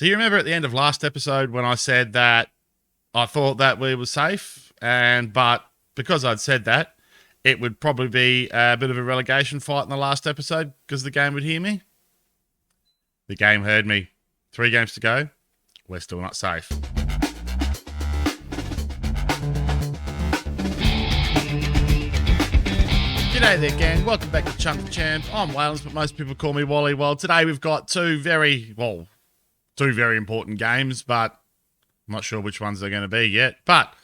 So you remember at the end of last episode when I said that I thought that we were safe, but because I'd said that, it would probably be a bit of a relegation fight in the last episode because the game would hear me. The game heard me. 3 games to go. We're still not safe. G'day there, gang. Welcome back to Chump the Champ. I'm Waylands, but most people call me Wally. Well, today we've got two very important games, but I'm not sure which ones they're going to be yet. But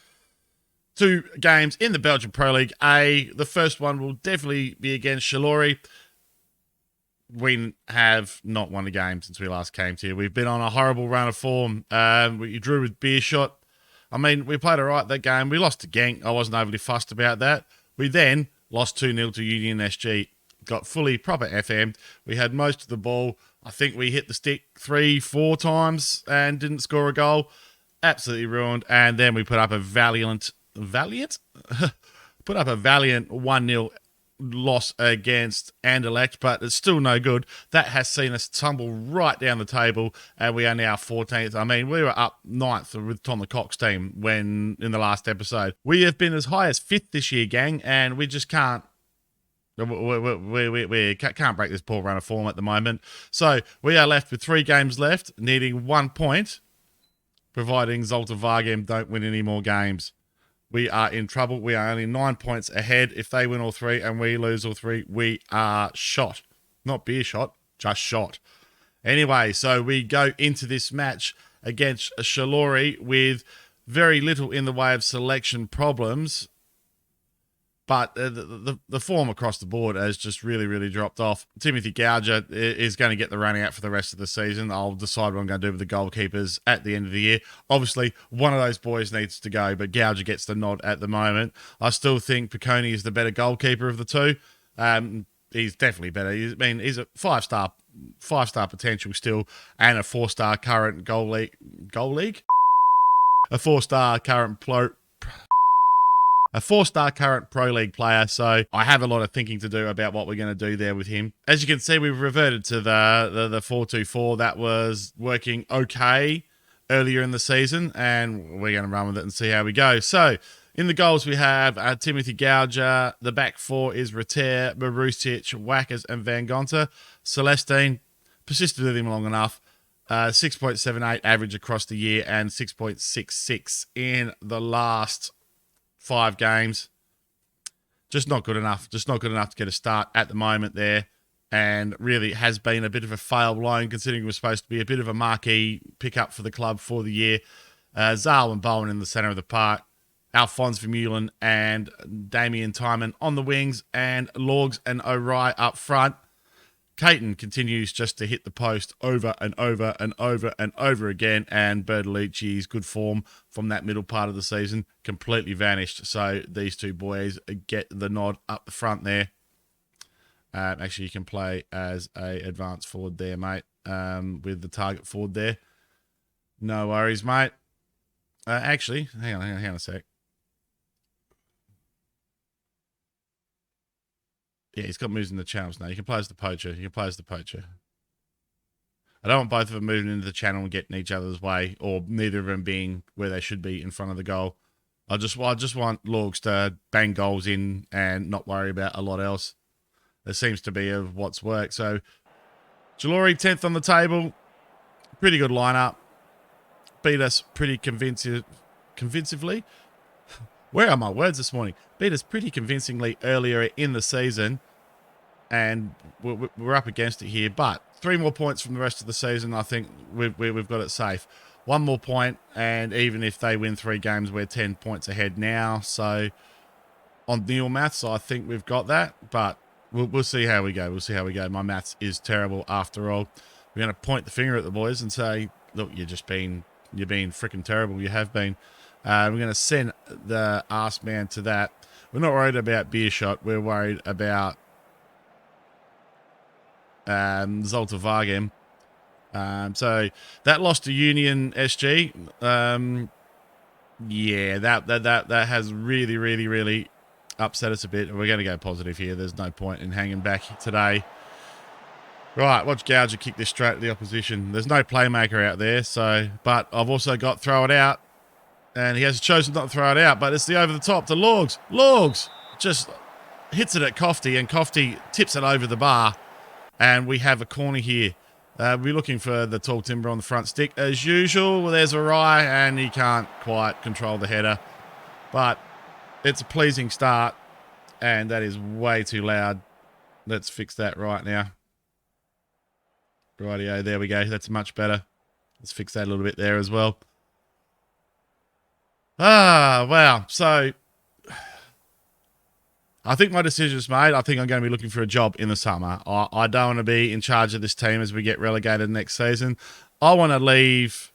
2 games in the Belgian Pro League A. The first one will definitely be against Charlori. We have not won a game since we last came to you. We've been on a horrible run of form. We drew with Beer Shot. I mean, we played all right that game. We lost to Genk. I wasn't overly fussed about that. We then lost 2-0 to Union SG. Got fully proper FM. We had most of the ball. I think we hit the stick 3-4 times and didn't score a goal. Absolutely ruined. And then we put up a valiant 1-0 loss against Anderlecht, but it's still no good. That has seen us tumble right down the table, and we are now 14th. I mean, we were up 9th with Tom the Cock's team when in the last episode. We have been as high as 5th this year, gang, and we just can't. We can't break this poor run of form at the moment. So we are left with 3 games left, needing 1 point, providing Zolta Vargem don't win any more games. We are in trouble. We are only 9 points ahead. If they win all 3 and we lose all 3, we are shot. Not beer shot, just shot. Anyway, so we go into this match against Charlori with very little in the way of selection problems. But the form across the board has just really dropped off. Timothy Gouger is going to get the run out for the rest of the season. I'll decide what I'm going to do with the goalkeepers at the end of the year. Obviously, one of those boys needs to go, but Gouger gets the nod at the moment. I still think Piccone is the better goalkeeper of the 2. He's definitely better. He's a 5-star potential still, and a 4-star current goal league. A 4-star current Pro League player, so I have a lot of thinking to do about what we're going to do there with him. As you can see, we've reverted to the 4-2-4 that was working okay earlier in the season, and we're going to run with it and see how we go. So, in the goals we have Timothy Gouger. The back 4 is Reter, Marusic, Wackers, and Van Gonta. Celestine persisted with him long enough. 6.78 average across the year and 6.66 in the last 5 games. Just not good enough. Just not good enough to get a start at the moment there. And really has been a bit of a failed loan, considering it was supposed to be a bit of a marquee pickup for the club for the year. Zal and Bowen in the centre of the park. Alphonse Vermeulen and Damien Timon on the wings. And Lorgs and O'Reilly up front. Caton continues just to hit the post over and over and over and over again, and Bertolucci's good form from that middle part of the season completely vanished. So these 2 boys get the nod up the front there. Actually, you can play as a advanced forward there, mate, with the target forward there. No worries, mate. Actually, hang on a sec. Yeah, he's got moves in the channels now. You can play as the poacher. I don't want both of them moving into the channel and getting each other's way, or neither of them being where they should be in front of the goal. I just want Lorgs to bang goals in and not worry about a lot else. There seems to be of what's worked. So, Charlori 10th on the table. Pretty good lineup. Beat us pretty convincingly. Where are my words this morning? Beat us pretty convincingly earlier in the season, and we're up against it here. But 3 more points from the rest of the season, I think we've got it safe. 1 more point, and even if they win 3 games, we're 10 points ahead now. So on Neil maths, I think we've got that, but we'll see how we go. My maths is terrible after all. We're going to point the finger at the boys and say, look, you've been freaking terrible. You have been. We're going to send the arse man to that. We're not worried about Beer Shot. We're worried about Zolta Vargem. So that loss to Union SG. Yeah, that has really upset us a bit. We're going to go positive here. There's no point in hanging back today. Right, watch Gouger kick this straight at the opposition. There's no playmaker out there, so... But I've also got throw it out. And he has chosen not to throw it out, but it's the over the top to Lorgs. Lorgs just hits it at Kofty, and Kofty tips it over the bar. And we have a corner here. We're looking for the tall timber on the front stick. As usual, well, there's a Rye, and he can't quite control the header. But it's a pleasing start, and that is way too loud. Let's fix that right now. Rightio, there we go. That's much better. Let's fix that a little bit there as well. Wow. So, I think my decision's made. I think I'm going to be looking for a job in the summer. I don't want to be in charge of this team as we get relegated next season. I want to leave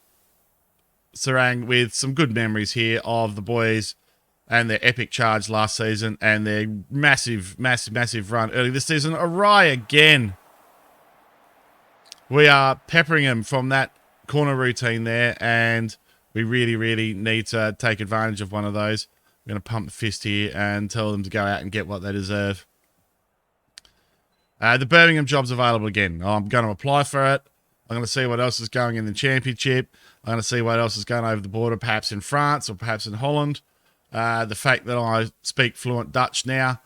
Seraing with some good memories here of the boys and their epic charge last season and their massive run early this season. Awry again. We are peppering him from that corner routine there, and we really need to take advantage of one of those. I'm going to pump the fist here and tell them to go out and get what they deserve. The Birmingham job's available again. I'm going to apply for it. I'm going to see what else is going in the championship. I'm going to see what else is going over the border, perhaps in France or perhaps in Holland. The fact that I speak fluent Dutch now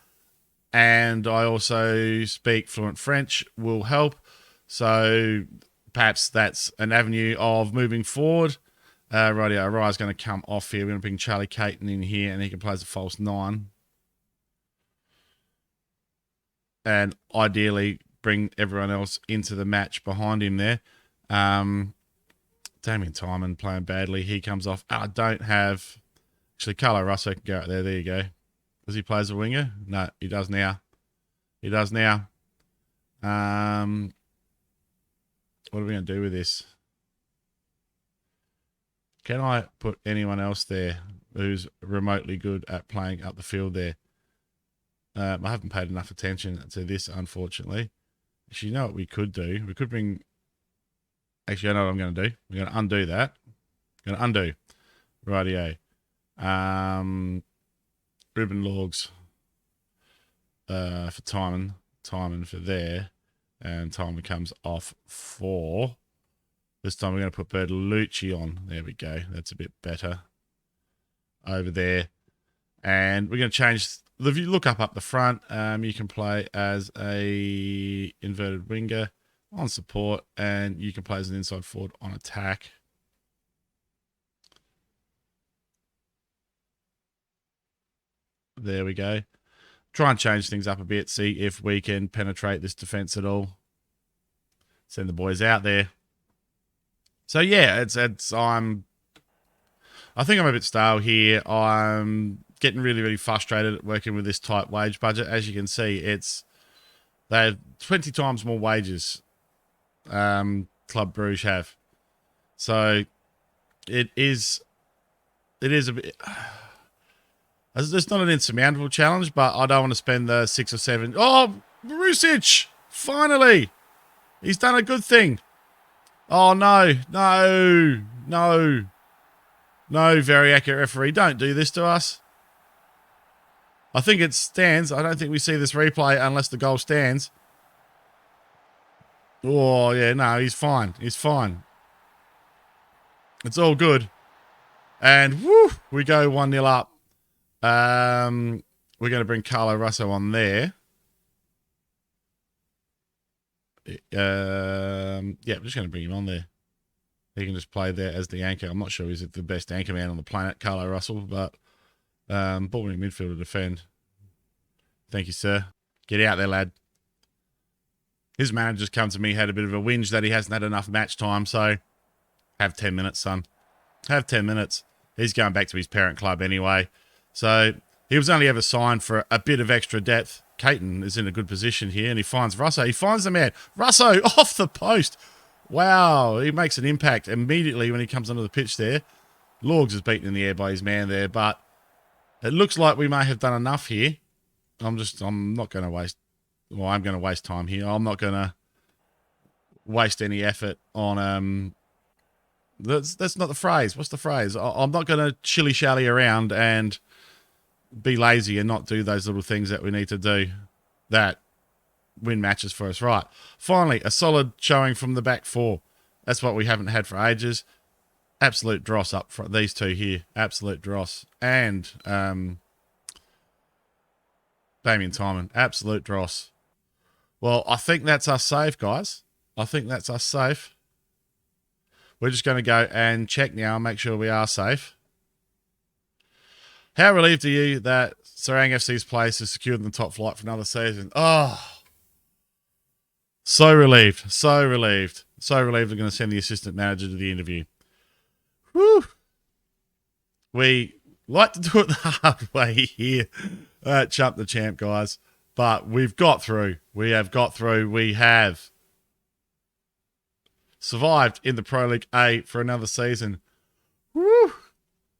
and I also speak fluent French will help. So perhaps that's an avenue of moving forward. Rightio, Rye's going to come off here. We're going to bring Charlie Caton in here, and he can play as a false 9. And ideally bring everyone else into the match behind him there. Damien Timon playing badly. He comes off. I don't have... Actually, Carlo Russo can go out there. There you go. Does he play as a winger? No, he does now. He does now. What are we going to do with this? Can I put anyone else there who's remotely good at playing up the field there? I haven't paid enough attention to this, unfortunately. Actually, you know what we could do? We could bring... Actually, I know what I'm going to do. We're going to undo that. I'm going to undo. Rightio. Ruben Lorgs for Timon. Timon for there. And Timon comes off for... This time we're going to put Bertolucci on. There we go. That's a bit better. Over there. And we're going to change... If you look up the front, you can play as a inverted winger on support, and you can play as an inside forward on attack. There we go. Try and change things up a bit. See if we can penetrate this defense at all. Send the boys out there. So yeah, I think I'm a bit stale here. I'm getting really frustrated at working with this tight wage budget. As you can see, they have 20 times more wages Club Brugge have. So it is a bit... It's not an insurmountable challenge, but I don't want to spend the 6 or 7... Oh, Rusic! Finally! He's done a good thing. Oh, no. No. Very accurate referee. Don't do this to us. I think it stands. I don't think we see this replay unless the goal stands. Oh, yeah, no, he's fine. He's fine. It's all good. And, woo, we go 1-0 up. We're going to bring Carlo Russo on there. Yeah, we're just going to bring him on there. He can just play there as the anchor. I'm not sure he's the best anchor man on the planet, Carlo Russell, but ball winning midfield to defend. Thank you, sir. Get out there, lad. His manager's come to me, had a bit of a whinge that he hasn't had enough match time, so have 10 minutes, son. Have 10 minutes. He's going back to his parent club anyway. So he was only ever signed for a bit of extra depth. Caton is in a good position here, and he finds Russo. He finds the man. Russo off the post. Wow, he makes an impact immediately when he comes onto the pitch there. Lorgs is beaten in the air by his man there, but it looks like we may have done enough here. I'm not going to waste... Well, I'm going to waste time here. I'm not going to waste any effort on... That's not the phrase. What's the phrase? I'm not going to shilly-shally around and be lazy and not do those little things that we need to do. That win matches for us. Right. Finally, a solid showing from the back four. That's what we haven't had for ages. Absolute dross up front. These two here. Absolute dross. And Damien Timon. Absolute dross. Well, I think that's us safe, guys. I think that's us safe. We're just going to go and check now and make sure we are safe. How relieved are you that Seraing FC's place is secured in the top flight for another season? Oh, so relieved. So relieved. So relieved we're going to send the assistant manager to the interview. Whew. We like to do it the hard way here at Chump the Champ, guys. But we've got through. We have got through. We have survived in the Pro League A for another season. Woo!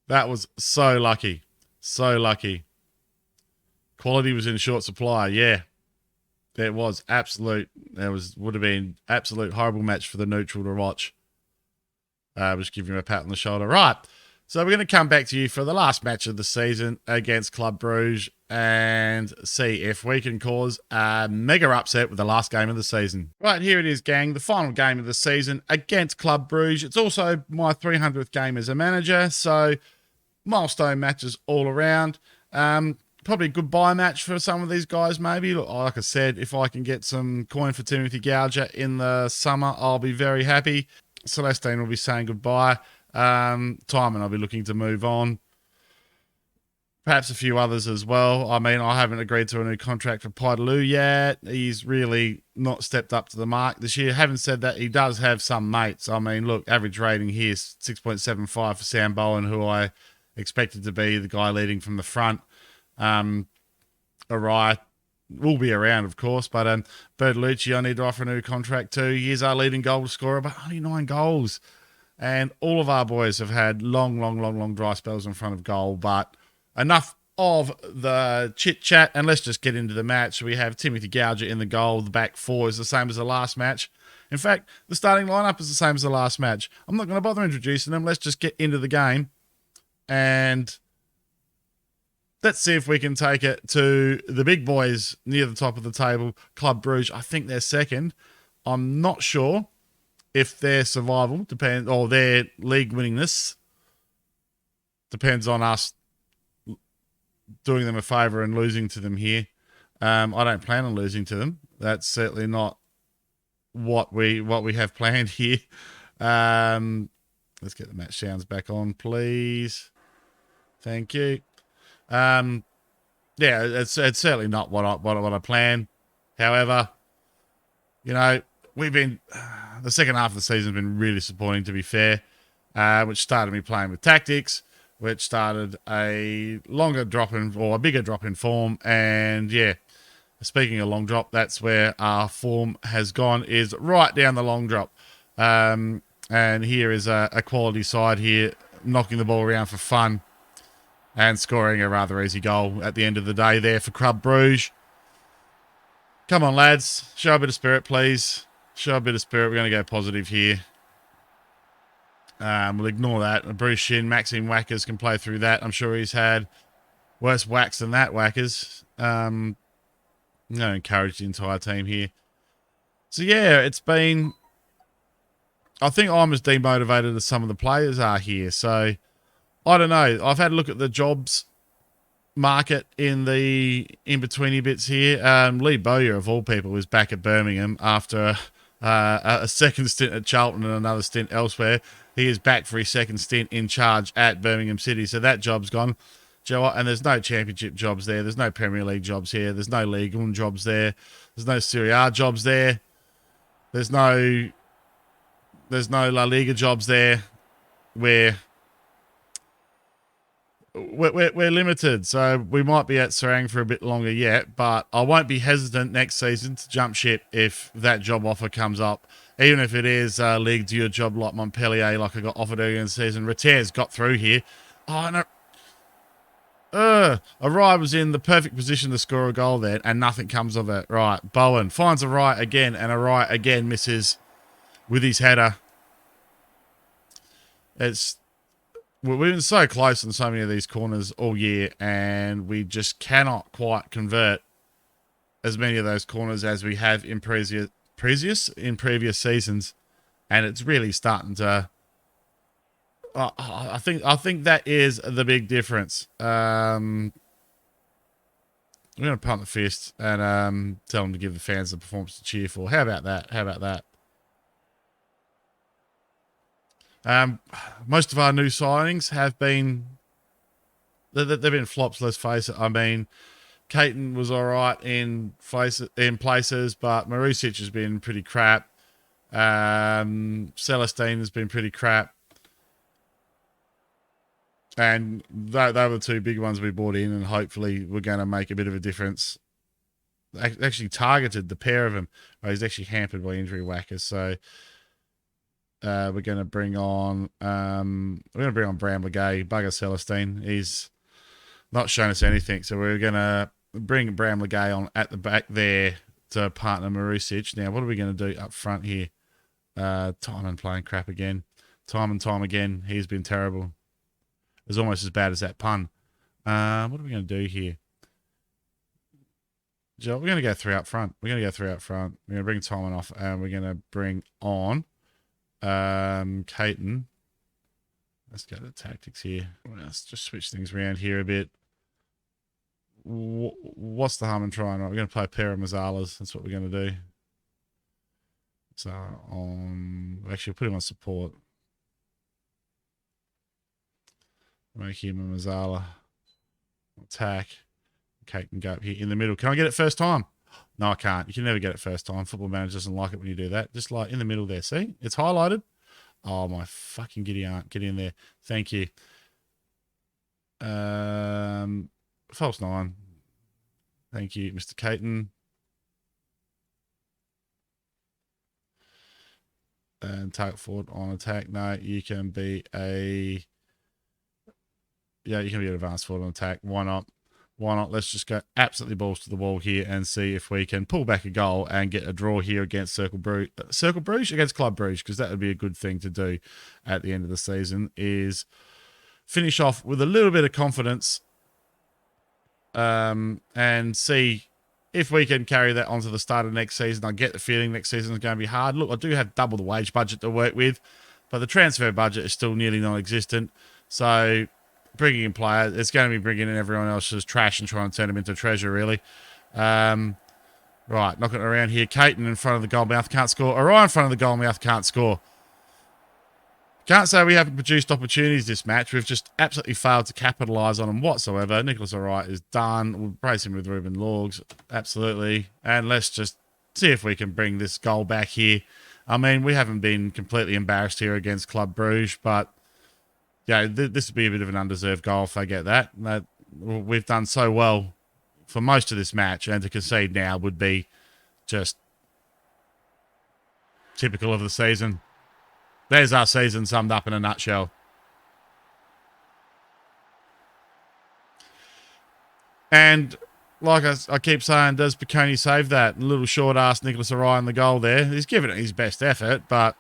That was so lucky. So lucky. Quality was in short supply. Yeah. It was absolute. Would have been absolute horrible match for the neutral to watch. Just give him a pat on the shoulder. Right. So we're going to come back to you for the last match of the season against Club Brugge and see if we can cause a mega upset with the last game of the season. Right, here it is, gang. The final game of the season against Club Brugge. It's also my 300th game as a manager, so milestone matches all around. Probably a goodbye match for some of these guys, maybe. Like I said, if I can get some coin for Timothy Gouger in the summer, I'll be very happy. Celestine will be saying goodbye. Timon, I'll be looking to move on. Perhaps a few others as well. I mean, I haven't agreed to a new contract for Paitaloo yet. He's really not stepped up to the mark this year. Having said that, he does have some mates. I mean, look, average rating here is 6.75 for Sam Bowen, who I expected to be the guy leading from the front. Arai will be around, of course, but Bertolucci, I need to offer a new contract too. He is our leading goal scorer, but only 9 goals. And all of our boys have had long dry spells in front of goal. But enough of the chit-chat, and let's just get into the match. We have Timothy Gouger in the goal. The back four is the same as the last match. In fact, the starting lineup is the same as the last match. I'm not going to bother introducing them. Let's just get into the game. And let's see if we can take it to the big boys near the top of the table. Club Brugge, I think they're second. I'm not sure if their survival depends, or their league winningness depends on us doing them a favour and losing to them here. I don't plan on losing to them. That's certainly not what we have planned here. Let's get the match sounds back on, please. Thank you. Yeah, it's certainly not what I plan. However, you know, we've been the second half of the season has been really disappointing, to be fair, which started me playing with tactics, which started a longer drop in, or a bigger drop in form. And yeah, speaking of long drop, that's where our form has gone, is right down the long drop. And here is a quality side here, knocking the ball around for fun and scoring a rather easy goal at the end of the day there for Club Brugge. Come on, lads. Show a bit of spirit, please. Show a bit of spirit. We're going to go positive here. We'll ignore that. Bruce Shin, Maxime Wackers can play through that. I'm sure he's had worse whacks than that, Wackers. I'm going to encourage the entire team here. So, yeah, it's been... I think I'm as demotivated as some of the players are here. So, I don't know. I've had a look at the jobs market in the in-betweeny bits here. Lee Bowyer, of all people, is back at Birmingham after a second stint at Charlton and another stint elsewhere. He is back for his second stint in charge at Birmingham City. So that job's gone. And there's no championship jobs there. There's no Premier League jobs here. There's no League One jobs there. There's no Serie A jobs there. There's no La Liga jobs there. We're limited, so we might be at Seraing for a bit longer yet, but I won't be hesitant next season to jump ship if that job offer comes up, even if it is a Ligue 2 job like Montpellier, like I got offered earlier in the season. Reter's got through here. Oh, no. Arai was in the perfect position to score a goal there, and nothing comes of it. Right, Bowen finds Arai again, and Arai again misses with his header. We've been so close in so many of these corners all year, and we just cannot quite convert as many of those corners as we have in previous seasons, and it's really starting to. I think that is the big difference. We're going to pump the fist and tell them to give the fans the performance to cheer for. How about that? How about that? Most of our new signings have been they've been flops. Let's face it. I mean, Caton was all right in places, but Marusic has been pretty crap. Celestine has been pretty crap. And they were the two big ones we brought in, and hopefully we're going to make a bit of a difference. Actually targeted the pair of them. Oh, he's actually hampered by injury whackers, so we're going to bring on Bram Legay, bugger Celestine. He's not shown us anything, so we're going to bring Bram Legay on at the back there to partner Marusic. Now, what are we going to do up front here? Timon playing crap again. Time and time again, he's been terrible. It's almost as bad as that pun. What are we going to do here? Joe, we're going to go three up front. We're going to bring Timon off, and we're going to bring on Caton. Let's go to the tactics here. Let's just switch things around here a bit. What's the harm in trying? We're going to play a pair of Mazzalas. That's what we're going to do. So actually put him on support. Make him a Mazzala. Attack. Kate can go up here in the middle. Can I get it first time? No, I can't. You can never get it first time. Football Manager doesn't like it when you do that. Just like in the middle there. See? It's highlighted. Oh, my fucking giddy aunt. Get in there. Thank you. False 9. Thank you, Mr. Caton. And target forward on attack. No, you can be a... Yeah, you can be an advanced forward on attack. Why not? Why not? Let's just go absolutely balls to the wall here and see if we can pull back a goal and get a draw here against Cercle Brugge against Club Brugge, because that would be a good thing to do at the end of the season, is finish off with a little bit of confidence and see if we can carry that onto the start of next season. I get the feeling next season is going to be hard. Look, I do have double the wage budget to work with, but the transfer budget is still nearly non-existent. So bringing in players, it's going to be bringing in everyone else's trash and trying to turn them into treasure, really. Right, knocking it around here. Caton in front of the goal mouth, can't score. Orion in front of the goal mouth, can't score. Can't say we haven't produced opportunities this match. We've just absolutely failed to capitalise on them whatsoever. Nicholas Orion is done. We'll brace him with Ruben Logs. Absolutely. And let's just see if we can bring this goal back here. I mean, we haven't been completely embarrassed here against Club Brugge, but yeah, this would be a bit of an undeserved goal if they get that. We've done so well for most of this match, and to concede now would be just typical of the season. There's our season summed up in a nutshell. And like I keep saying, does Piccone save that? Little short-ass Nicholas Orion the goal there. He's given it his best effort, but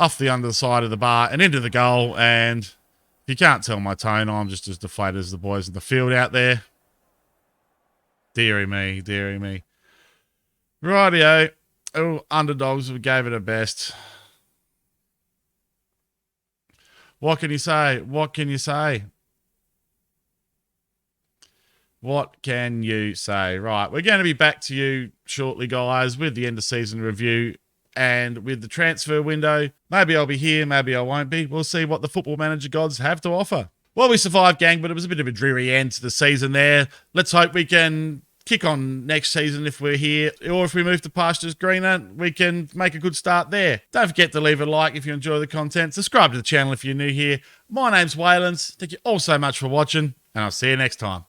off the underside of the bar and into the goal. And if you can't tell my tone, I'm just as deflated as the boys in the field out there. Deary me, deary me. Rightio. Oh, underdogs, we gave it a best. What can you say? What can you say? What can you say? Right, we're going to be back to you shortly, guys, with the end of season review and with the transfer window. Maybe I'll be here, maybe I won't be. We'll see what the Football Manager gods have to offer. Well, we survived, gang, but it was a bit of a dreary end to the season there. Let's hope we can kick on next season if we're here, or if we move to pastures greener, we can make a good start there. Don't forget to leave a like if you enjoy the content. Subscribe to the channel if you're new here. My name's Waylands. Thank you all so much for watching, and I'll see you next time.